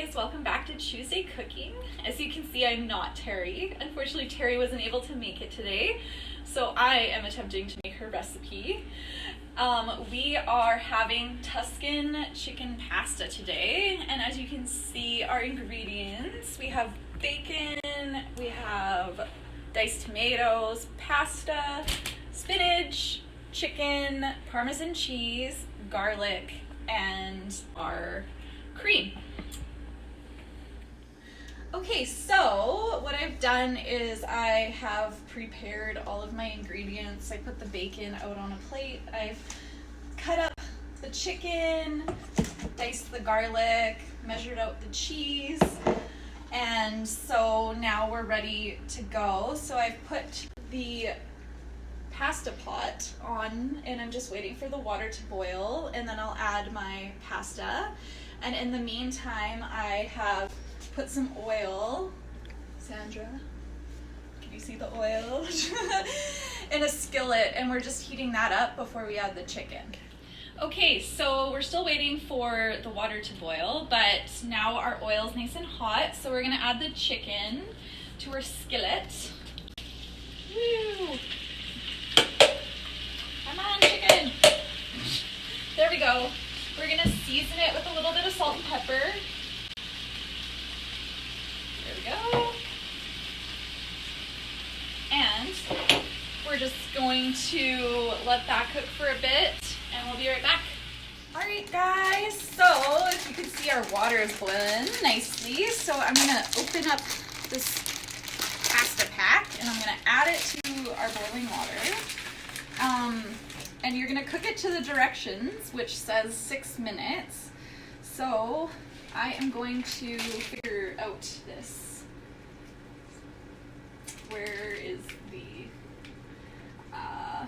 guys, welcome back to Tuesday Cooking. As you can see, I'm not Terry. Unfortunately, Terry wasn't able to make it today, so I am attempting to make her recipe. We are having Tuscan chicken pasta today, and as you can see, our ingredients, we have bacon, we have diced tomatoes, pasta, spinach, chicken, Parmesan cheese, garlic, and our cream. Okay, so what I've done is I have prepared all of my ingredients. I put the bacon out on a plate. I've cut up the chicken, diced the garlic, measured out the cheese, and so now we're ready to go. So I've put the pasta pot on and I'm just waiting for the water to boil, and then I'll add my pasta. And in the meantime, I have put some oil, Sandra, can you see the oil? In a skillet, and we're just heating that up before we add the chicken. Okay, so we're still waiting for the water to boil, but now our oil is nice and hot, so we're gonna add the chicken to our skillet. Woo! Come on, chicken! There we go. We're gonna season it with a little bit of salt and pepper. There we go. And we're just going to let that cook for a bit, and we'll be right back. All right, guys, so as you can see, our water is boiling nicely. So I'm gonna open up this pasta pack, and I'm gonna add it to our boiling water. And you're gonna cook it to the directions, which says 6 minutes. So I am going to figure out this. Where is the, I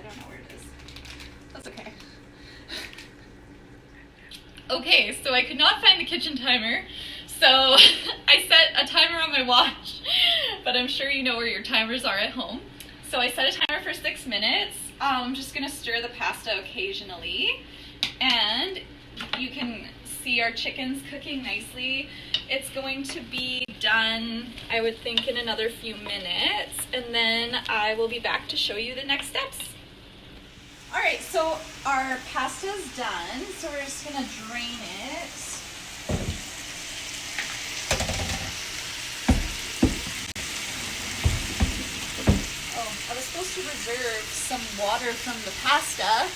don't know where it is. That's okay. Okay, so I could not find the kitchen timer. So I set a timer on my watch, but I'm sure you know where your timers are at home. So I set a timer for 6 minutes. I'm just gonna stir the pasta occasionally, and you can see our chicken's cooking nicely. It's going to be done, I would think, in another few minutes, and then I will be back to show you the next steps. All right, so our pasta's done, so we're just gonna drain it. I was supposed to reserve some water from the pasta,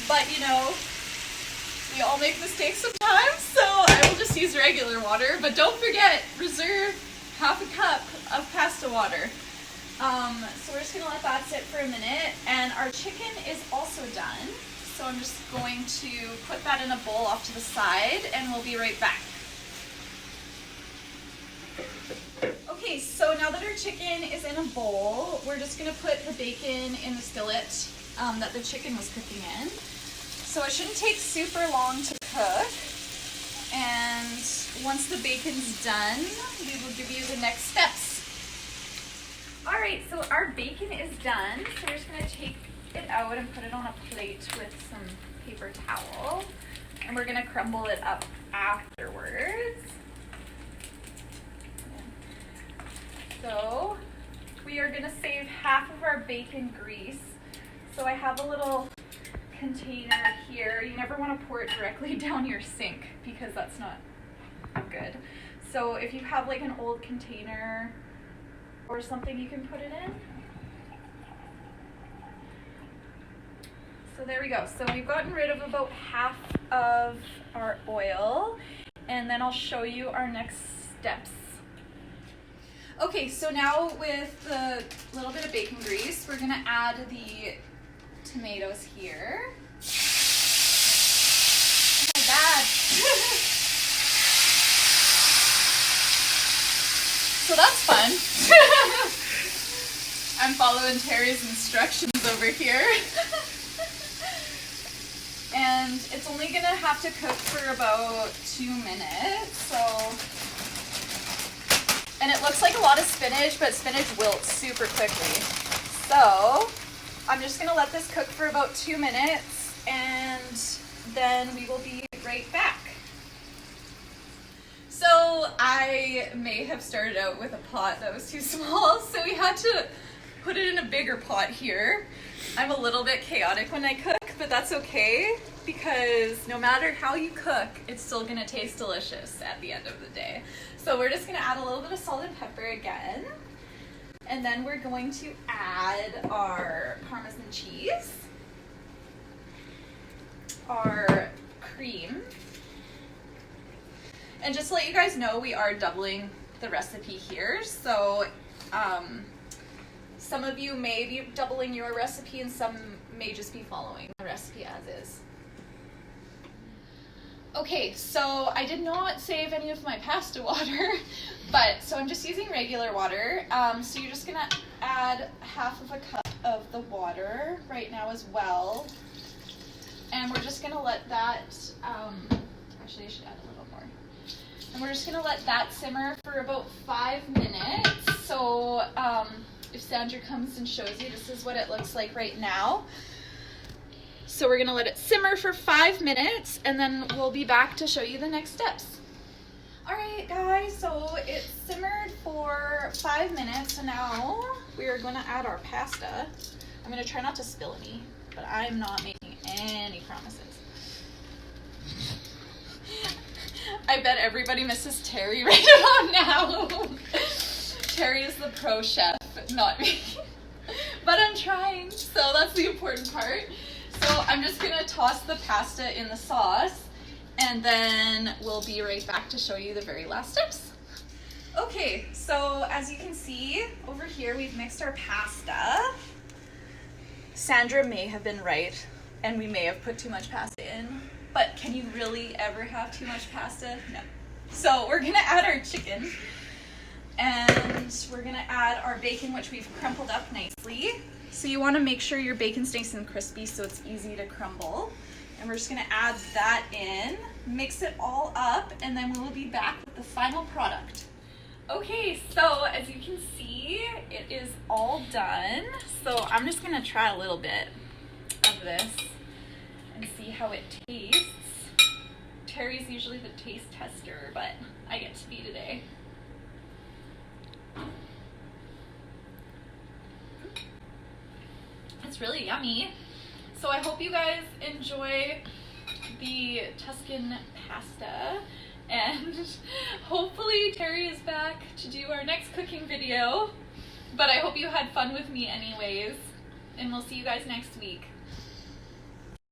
but you know, we all make mistakes sometimes, so I will just use regular water. But don't forget, reserve half a cup of pasta water. So we're just gonna let that sit for a minute, and our chicken is also done. So I'm just going to put that in a bowl off to the side, and we'll be right back. Okay, so now that our chicken is in a bowl, we're just gonna put the bacon in the skillet that the chicken was cooking in. So it shouldn't take super long to cook. And once the bacon's done, we will give you the next steps. All right, so our bacon is done. So we're just gonna take it out and put it on a plate with some paper towel. And we're gonna crumble it up afterwards. So we are gonna save half of our bacon grease. So I have a little container here. You never want to pour it directly down your sink because that's not good. So if you have like an old container or something, you can put it in. So there we go. So we've gotten rid of about half of our oil, and then I'll show you our next steps. Okay, so now with the little bit of bacon grease, we're gonna add the tomatoes here. Oh my God. So that's fun. I'm following Terry's instructions over here. And it's only gonna have to cook for about 2 minutes, so. And it looks like a lot of spinach, but spinach wilts super quickly. So I'm just gonna let this cook for about 2 minutes, and then we will be right back. So I may have started out with a pot that was too small, so we had to put it in a bigger pot here. I'm a little bit chaotic when I cook, but that's okay because no matter how you cook, it's still gonna taste delicious at the end of the day. So we're just gonna add a little bit of salt and pepper again. And then we're going to add our Parmesan cheese, our cream. And just to let you guys know, we are doubling the recipe here. So some of you may be doubling your recipe and some may just be following the recipe as is. Okay, so I did not save any of my pasta water, so I'm just using regular water. So you're just gonna add half of a cup of the water right now as well. And we're just gonna let that, actually I should add a little more. And we're just gonna let that simmer for about 5 minutes. So if Sandra comes and shows you, this is what it looks like right now. So we're gonna let it simmer for 5 minutes and then we'll be back to show you the next steps. All right guys, so it simmered for 5 minutes and now we are gonna add our pasta. I'm gonna try not to spill any, but I'm not making any promises. I bet everybody misses Terry right about now. Terry is the pro chef, not me. But I'm trying, so that's the important part. So I'm just gonna toss the pasta in the sauce and then we'll be right back to show you the very last steps. Okay, so as you can see over here, we've mixed our pasta. Sandra may have been right and we may have put too much pasta in, but can you really ever have too much pasta? No. So we're gonna add our chicken and we're gonna add our bacon, which we've crumpled up nicely. So you wanna make sure your bacon's nice and crispy so it's easy to crumble. And we're just gonna add that in, mix it all up, and then we'll be back with the final product. Okay, so as you can see, it is all done. So I'm just gonna try a little bit of this and see how it tastes. Terry's usually the taste tester, but I get to be today. It's really yummy. So I hope you guys enjoy the Tuscan pasta, and hopefully Terry is back to do our next cooking video. But I hope you had fun with me anyways, and we'll see you guys next week.